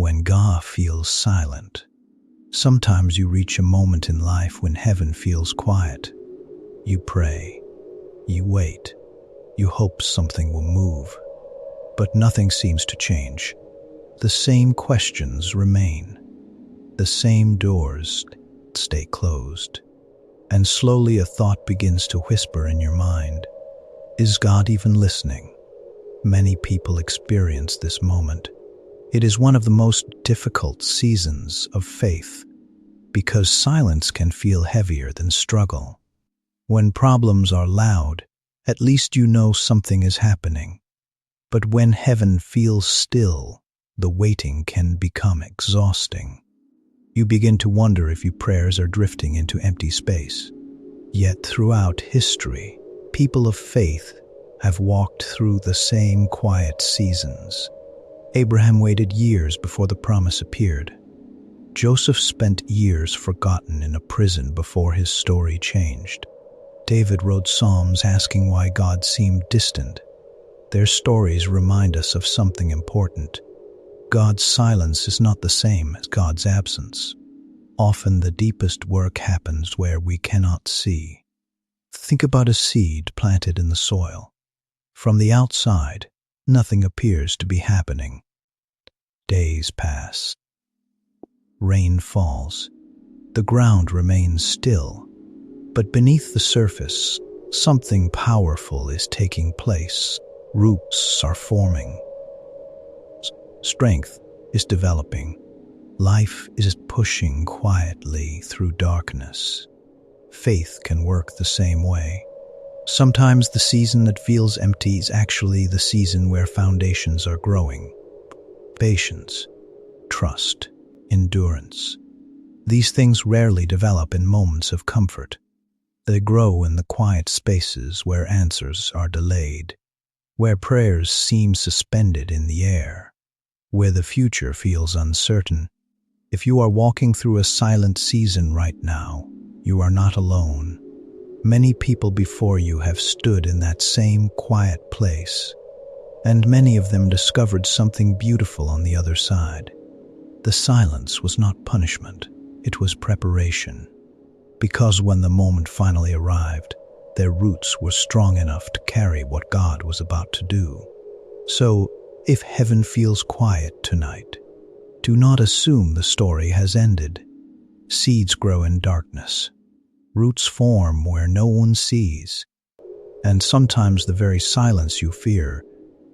when God feels silent. Sometimes you reach a moment in life when heaven feels quiet. You pray, you wait, you hope something will move, but nothing seems to change. The same questions remain. The same doors stay closed. And slowly a thought begins to whisper in your mind. Is God even listening? Many people experience this moment. It is one of the most difficult seasons of faith, because silence can feel heavier than struggle. When problems are loud, at least you know something is happening. But when heaven feels still, the waiting can become exhausting. You begin to wonder if your prayers are drifting into empty space. Yet throughout history, people of faith have walked through the same quiet seasons. Abraham waited years before the promise appeared. Joseph spent years forgotten in a prison before his story changed. David wrote psalms asking why God seemed distant. Their stories remind us of something important. God's silence is not the same as God's absence. Often the deepest work happens where we cannot see. Think about a seed planted in the soil. From the outside, nothing appears to be happening. Days pass. Rain falls. The ground remains still. But beneath the surface, something powerful is taking place. Roots are forming. Strength is developing. Life is pushing quietly through darkness. Faith can work the same way. Sometimes the season that feels empty is actually the season where foundations are growing. Patience, trust, endurance. These things rarely develop in moments of comfort. They grow in the quiet spaces where answers are delayed, where prayers seem suspended in the air, where the future feels uncertain. If you are walking through a silent season right now, you are not alone. Many people before you have stood in that same quiet place, and many of them discovered something beautiful on the other side. The silence was not punishment, it was preparation. Because when the moment finally arrived, their roots were strong enough to carry what God was about to do. So, if heaven feels quiet tonight, do not assume the story has ended. Seeds grow in darkness. Roots form where no one sees. And sometimes the very silence you fear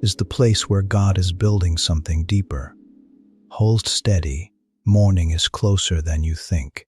is the place where God is building something deeper. Hold steady. Morning is closer than you think.